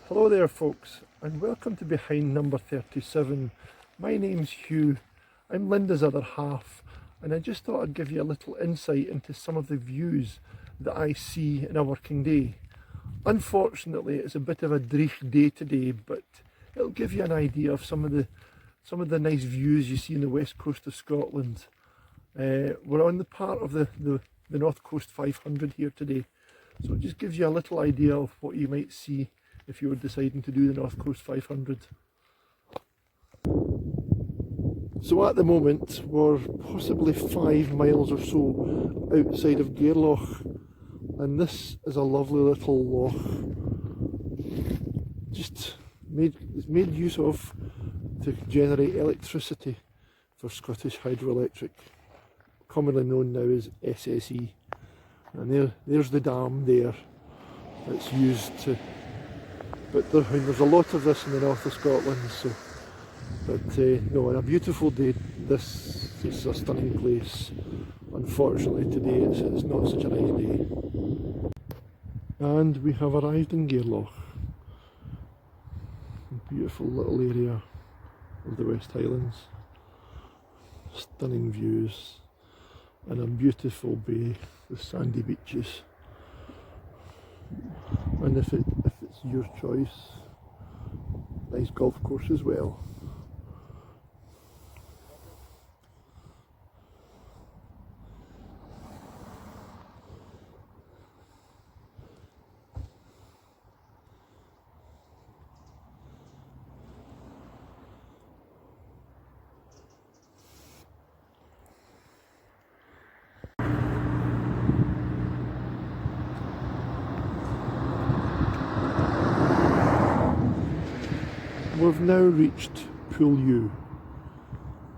Hello there folks, and welcome to Behind Number 37. My name's Hugh, I'm Linda's other half, and I just thought I'd give you a little insight into some of the views that I see in a working day. Unfortunately, it's a bit of a dreich day today, but it'll give you an idea of some of the nice views you see in the west coast of Scotland. We're on the part of the North Coast 500 here today, so it just gives you a little idea of what you might see if you were deciding to do the North Coast 500. So at the moment we're possibly 5 miles or so outside of Gairloch, and this is a lovely little loch, it's made use of to generate electricity for Scottish Hydroelectric, commonly known now as SSE. And there's the dam there that's used to, but there's a lot of this in the north of Scotland. So, but no, on a beautiful day, this is a stunning place. Unfortunately today it's not such a nice day. And we have arrived in Gairloch, a beautiful little area of the West Highlands. Stunning views and a beautiful bay with sandy beaches. And if it's your choice, nice golf course as well. We've now reached Pool U.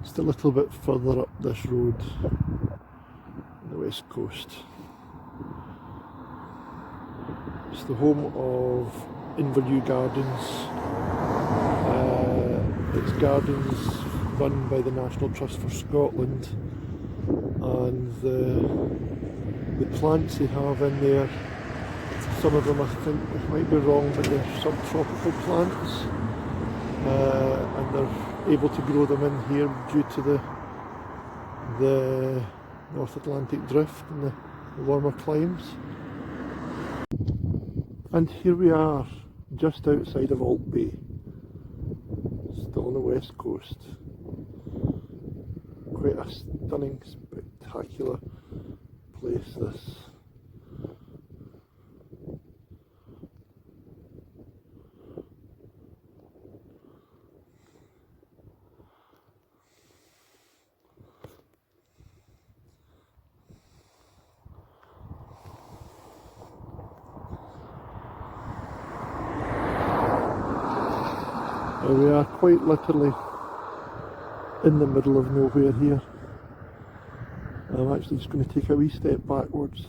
Just a little bit further up this road on the west coast. It's the home of Inveru Gardens. It's gardens run by the National Trust for Scotland, and the plants they have in there, some of them I think, I might be wrong, but they're subtropical plants. And they're able to grow them in here due to the North Atlantic drift and the warmer climes. And here we are, just outside of Alt Bay, still on the west coast. Quite a stunning, spectacular place this. We are quite literally in the middle of nowhere here. I'm actually just going to take a wee step backwards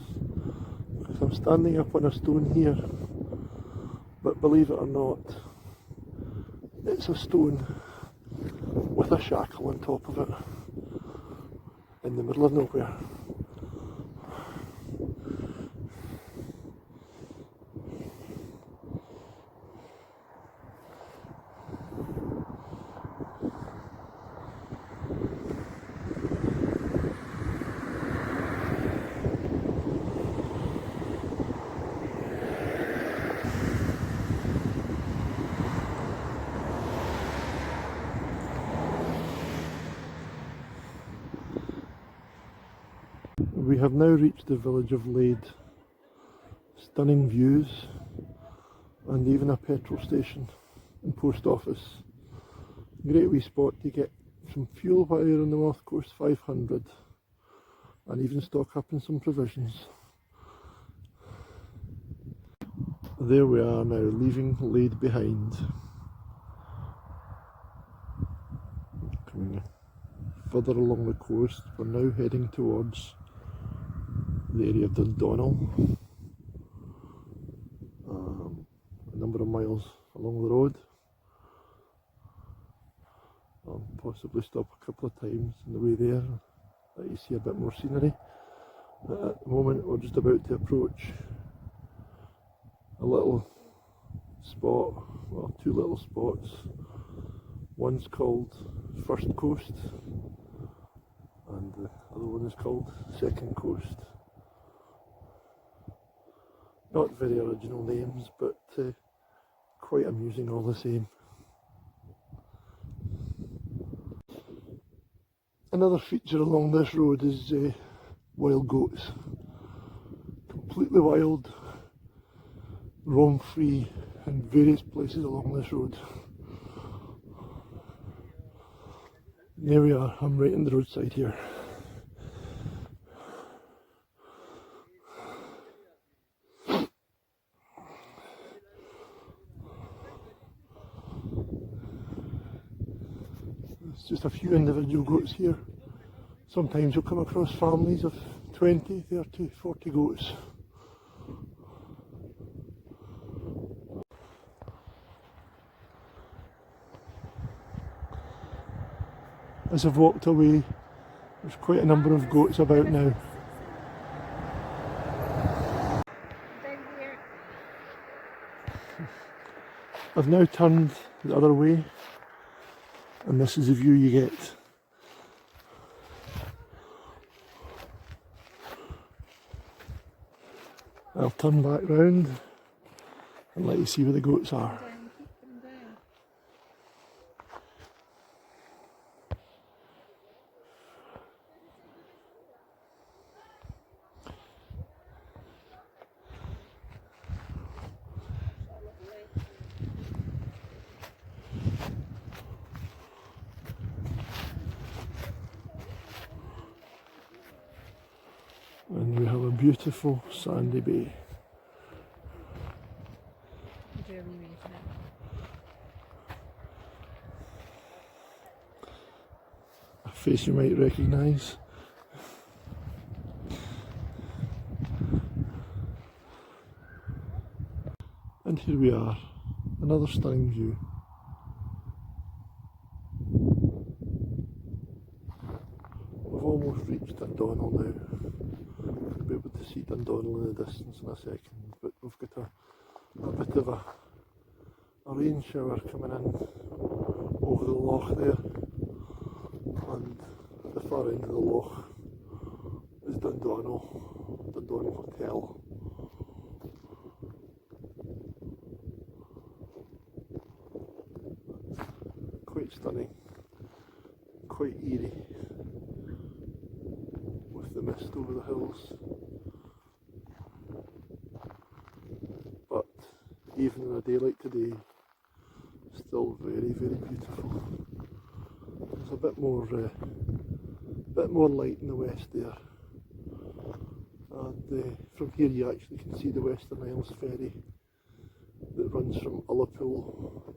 because I'm standing up on a stone here, but believe it or not, it's a stone with a shackle on top of it in the middle of nowhere. We have now reached the village of Lade. Stunning views, and even a petrol station and post office. Great wee spot to get some fuel while you're on the North Coast 500, and even stock up on some provisions. There we are now, leaving Lade behind. Coming further along the coast, we're now heading towards the area of Dundonald, a number of miles along the road. I'll possibly stop a couple of times on the way there, let you see a bit more scenery. At the moment we're just about to approach a little spot well, two little spots. One's called First Coast and the other one is called Second Coast. Not very original names, but quite amusing all the same. Another feature along this road is wild goats. Completely wild, roam free in various places along this road. And there we are, I'm right on the roadside here. There's just a few individual goats here. Sometimes you'll come across families of 20, 30, 40 goats. As I've walked away, there's quite a number of goats about now. I've now turned the other way, and this is the view you get. I'll turn back round and let you see where the goats are. And we have a beautiful sandy bay. A face you might recognise. And here we are, another stunning view. We've almost reached Dundonald now. You'll be able to see Dundonald in the distance in a second, but we've got a bit of a rain shower coming in over the loch there, and the far end of the loch is Dundonald Hotel. Quite stunning, quite eerie, with the mist over the hills. But even in a day like today, still very, very beautiful. There's a bit more light in the west there, and from here you actually can see the Western Isles ferry that runs from Ullapool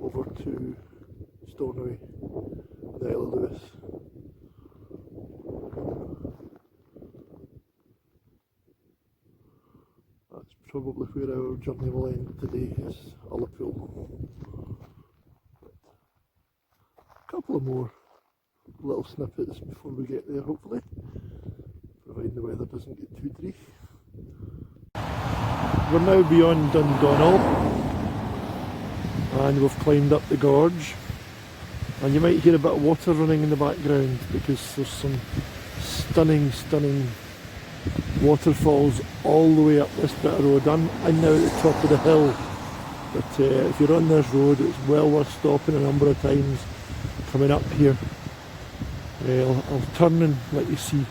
over to Stornoway, the Isle of Lewis. That's probably where our journey will end today, is Ullapool. A couple of more little snippets before we get there, hopefully, providing the weather doesn't get too dreary. We're now beyond Dundonald, and we've climbed up the gorge, and you might hear a bit of water running in the background because there's some stunning waterfalls all the way up this bit of road. I'm now at the top of the hill, but if you're on this road, it's well worth stopping a number of times coming up here. I'll turn and let you see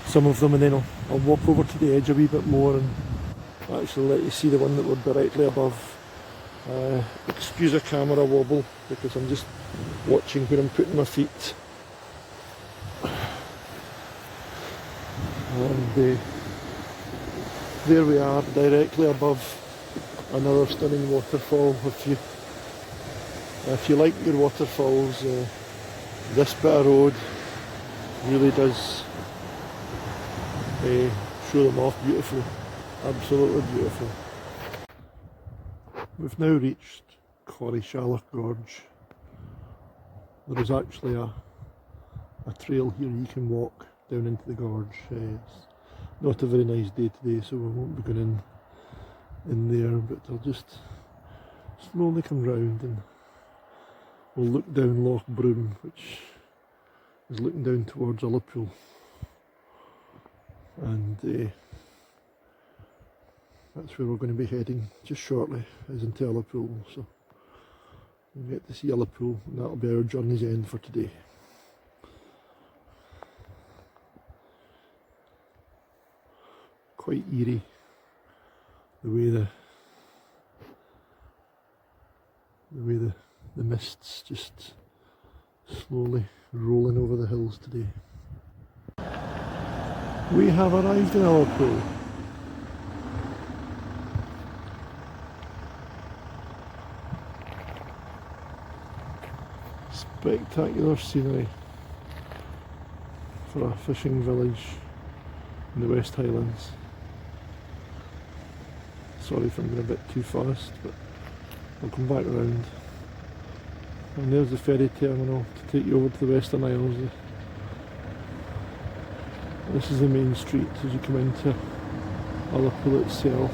some of them, and then I'll walk over to the edge a wee bit more and actually let you see the one that we're directly above. Excuse a camera wobble because I'm just watching where I'm putting my feet. And there we are, directly above another stunning waterfall. If you like your waterfalls, this bit of road really does show them off beautifully, absolutely beautiful. We've now reached Schaller Gorge. There is actually a trail here you can walk down into the gorge. It's not a very nice day today, so we won't be going in there, but I'll just slowly come round and we'll look down Loch Broom, which is looking down towards Ullapool, and that's where we're going to be heading just shortly, is into Ullapool. So we'll get to see Ullapool, and that'll be our journey's end for today. Quite eerie the way the mists just slowly rolling over the hills today. We have arrived in Ullapool. Spectacular scenery for a fishing village in the West Highlands. Sorry if I'm going a bit too fast, but I'll come back around. And there's the ferry terminal to take you over to the Western Isles. This is the main street as you come into Ullapool itself.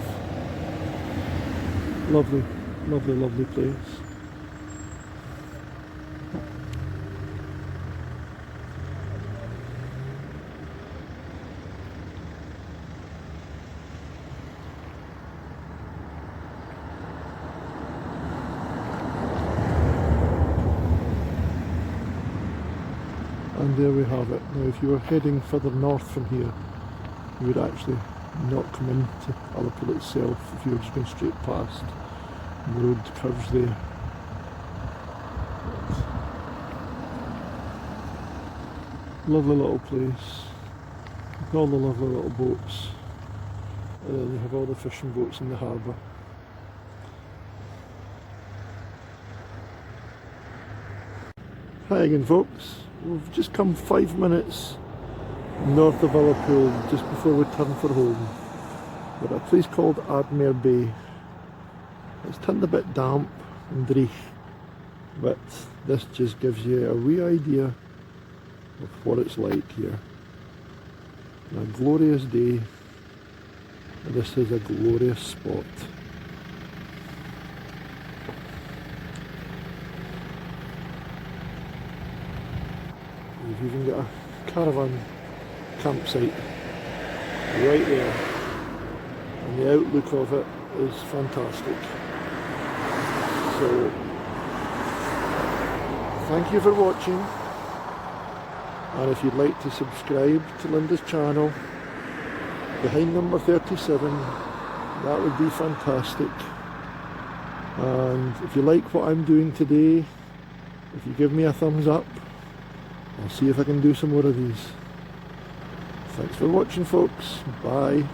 Lovely, lovely, lovely place. And there we have it. Now if you were heading further north from here, you would actually not come into Ullapool itself if you were just going straight past. And the road curves there. Lovely little place, with all the lovely little boats. And then you have all the fishing boats in the harbour. Hi again folks. We've just come 5 minutes north of Ullapool just before we turn for home. We're at a place called Ardmere Bay. It's turned a bit damp and dreich, but this just gives you a wee idea of what it's like here. On a glorious day, this is a glorious spot. You've even got a caravan campsite right there, and the outlook of it is fantastic. So thank you for watching, and if you'd like to subscribe to Linda's channel behind number 37, that would be fantastic. And if you like what I'm doing today, if you give me a thumbs up, I'll see if I can do some more of these. Thanks for watching folks, bye.